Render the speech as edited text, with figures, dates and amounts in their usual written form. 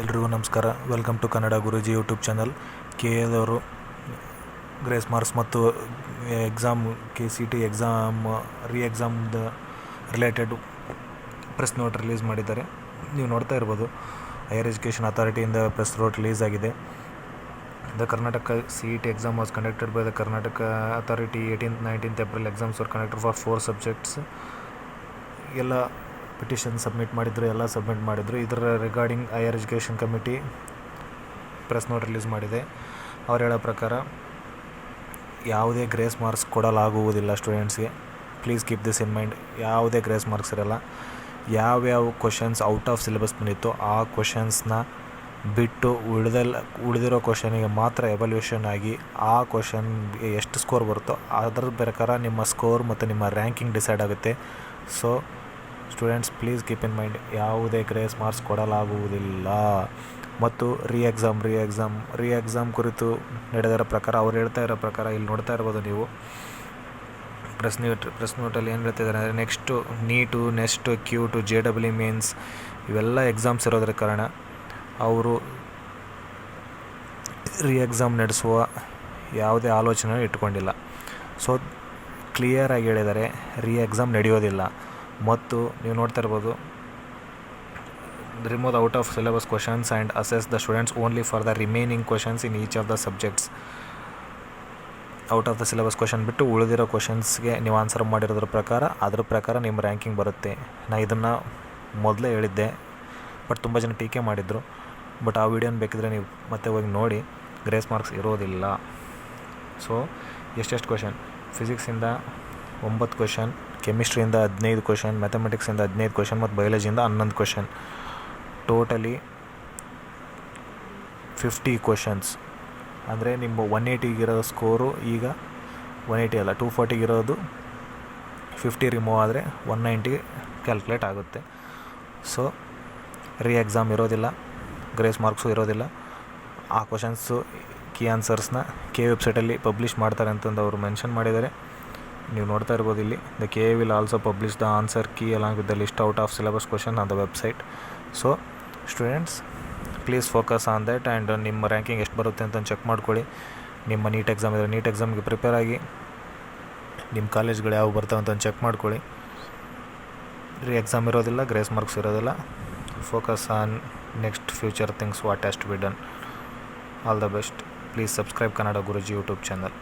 ಎಲ್ರಿಗೂ ನಮಸ್ಕಾರ. Welcome to Kannada Guruji YouTube channel. KA grace marks ಮತ್ತು ಎಕ್ಸಾಮ್ KCT ಎಕ್ಸಾಮ್ ಎಕ್ಸಾಮ್ದ ರಿಲೇಟೆಡ್ ಪ್ರೆಸ್ ನೋಟ್ ರಿಲೀಸ್ ಮಾಡಿದ್ದಾರೆ. ನೀವು ನೋಡ್ತಾ ಇರ್ಬೋದು, ಹೈಯರ್ ಎಜುಕೇಷನ್ ಅಥಾರಿಟಿಯಿಂದ ಪ್ರೆಸ್ ನೋಟ್ ರಿಲೀಸ್ ಆಗಿದೆ. The Karnataka CET exam was conducted by the Karnataka Authority 18th-19th April. Exams were conducted for 4 subjects. ಎಲ್ಲ petition submit ಮಾಡಿದ್ರು. ಇದರ regarding higher education committee press note release ಮಾಡಿದೆ. ಅವ್ರು ಹೇಳೋ ಪ್ರಕಾರ ಯಾವುದೇ ಗ್ರೇಸ್ ಮಾರ್ಕ್ಸ್ ಕೊಡಲಾಗುವುದಿಲ್ಲ ಸ್ಟೂಡೆಂಟ್ಸ್ಗೆ. Please keep this in mind. ಯಾವುದೇ ಗ್ರೇಸ್ ಮಾರ್ಕ್ಸ್ ಇರಲ್ಲ. ಯಾವ್ಯಾವ ಕ್ವಶನ್ಸ್ ಔಟ್ ಆಫ್ ಸಿಲೆಬಸ್ ಬಂದಿತ್ತು ಆ ಕ್ವಶನ್ಸ್ನ ಬಿಟ್ಟು ಉಳಿದಿರೋ ಕ್ವಶನಿಗೆ ಮಾತ್ರ ಎವಲ್ಯೂಷನ್ ಆಗಿ ಆ ಕ್ವಶನ್ಗೆ ಎಷ್ಟು ಸ್ಕೋರ್ ಬರುತ್ತೋ ಅದರ ಪ್ರಕಾರ ನಿಮ್ಮ ಸ್ಕೋರ್ ಮತ್ತು ನಿಮ್ಮ ರ್ಯಾಂಕಿಂಗ್ ಡಿಸೈಡ್ ಆಗುತ್ತೆ. So students, please keep in mind, ಯಾವುದೇ ಗ್ರೇಸ್ ಮಾರ್ಕ್ಸ್ ಕೊಡಲಾಗುವುದಿಲ್ಲ. ಮತ್ತು ರೀ ಎಕ್ಸಾಮ್ ಕುರಿತು ನಡೆದಿರೋ ಪ್ರಕಾರ ಅವ್ರು ಹೇಳ್ತಾ ಇರೋ ಪ್ರಕಾರ ಇಲ್ಲಿ ನೋಡ್ತಾ ಇರ್ಬೋದು ನೀವು ಪ್ರೆಸ್ ನೋಟಲ್ಲಿ ಏನು ಹೇಳ್ತಿದ್ದಾರೆ ಅಂದರೆ, next NEET, next Q2, JEE mains ಇವೆಲ್ಲ ಎಕ್ಸಾಮ್ಸ್ ಇರೋದ್ರ ಕಾರಣ ಅವರು ಎಕ್ಸಾಮ್ ನಡೆಸುವ ಯಾವುದೇ ಆಲೋಚನೆ ಇಟ್ಕೊಂಡಿಲ್ಲ. ಸೊ ಕ್ಲಿಯರಾಗಿ ಹೇಳಿದ್ದಾರೆ, ಎಕ್ಸಾಮ್ ನಡೆಯೋದಿಲ್ಲ. ಮತ್ತು ನೀವು ನೋಡ್ತಾ ಇರ್ಬೋದು, remove out of syllabus questions and assess the students only for the remaining questions in each of the subjects. Out of the syllabus question ಬಿಟ್ಟು ಉಳಿದಿರೋ ಕ್ವಶನ್ಸ್ಗೆ ನೀವು ಆನ್ಸರ್ ಮಾಡಿರೋದ್ರ ಪ್ರಕಾರ ನಿಮ್ಮ ರ್ಯಾಂಕಿಂಗ್ ಬರುತ್ತೆ. ನಾನು ಇದನ್ನು ಮೊದಲೇ ಹೇಳಿದ್ದೆ, ಬಟ್ ತುಂಬ ಜನ ಟೀಕೆ ಮಾಡಿದರು. ಬಟ್ ಆ ವಿಡಿಯೋನ ಬೇಕಿದ್ರೆ ನೀವು ಮತ್ತೆ ಹೋಗಿ ನೋಡಿ. ಗ್ರೇಸ್ ಮಾರ್ಕ್ಸ್ ಇರೋದಿಲ್ಲ. ಸೊ ಎಷ್ಟೆಷ್ಟು ಕ್ವಶನ್, ಫಿಸಿಕ್ಸಿಂದ 9 ಕ್ವಶನ್, ಕೆಮಿಸ್ಟ್ರಿಯಿಂದ 15 ಕ್ವಶನ್, ಮ್ಯಾಥಮೆಟಿಕ್ಸಿಂದ 15 ಕ್ವಶನ್ ಮತ್ತು ಬಯಾಲಜಿಯಿಂದ 11 ಕ್ವಶನ್, ಟೋಟಲಿ 50 ಕ್ವಶನ್ಸ್. ಅಂದರೆ ನಿಮ್ಮ 180 ಸ್ಕೋರು ಈಗ 180 ಅಲ್ಲ 240 50 ರಿಮೂವ್ ಆದರೆ 190 ಕ್ಯಾಲ್ಕುಲೇಟ್ ಆಗುತ್ತೆ. ಸೊ ಎಕ್ಸಾಮ್ ಇರೋದಿಲ್ಲ, ಗ್ರೇಸ್ ಮಾರ್ಕ್ಸು ಇರೋದಿಲ್ಲ. ಆ ಕ್ವಶನ್ಸು ಕೀ ಆನ್ಸರ್ಸ್ನ ವೆಬ್ಸೈಟಲ್ಲಿ ಪಬ್ಲಿಷ್ ಮಾಡ್ತಾರೆ ಅಂತಂದು ಅವರು ಮೆನ್ಷನ್ ಮಾಡಿದ್ದಾರೆ. ನೀವು ನೋಡ್ತಾ ಇರ್ಬೋದು ಇಲ್ಲಿ, the KA will also publish the answer key along with the list out of syllabus question on the website. So students, please focus on that and ನಿಮ್ಮ ರ್ಯಾಂಕಿಂಗ್ ಎಷ್ಟು ಬರುತ್ತೆ ಅಂತ ಚೆಕ್ ಮಾಡ್ಕೊಳ್ಳಿ. ನಿಮ್ಮ ನೀಟ್ ಎಕ್ಸಾಮ್ ಇದ್ದರೆ ನೀಟ್ ಎಕ್ಸಾಮ್ಗೆ prepare ಆಗಿ ನಿಮ್ಮ ಕಾಲೇಜ್ಗಳು ಯಾವ ಬರ್ತಾವೆ ಅಂತ ಚೆಕ್ ಮಾಡ್ಕೊಳ್ಳಿ. ಎಕ್ಸಾಮ್ ಇರೋದಿಲ್ಲ, ಗ್ರೇಸ್ ಮಾರ್ಕ್ಸ್ ಇರೋದಿಲ್ಲ. Focus on next future things what has to be done. All the best. Please subscribe Kannada Guruji YouTube channel.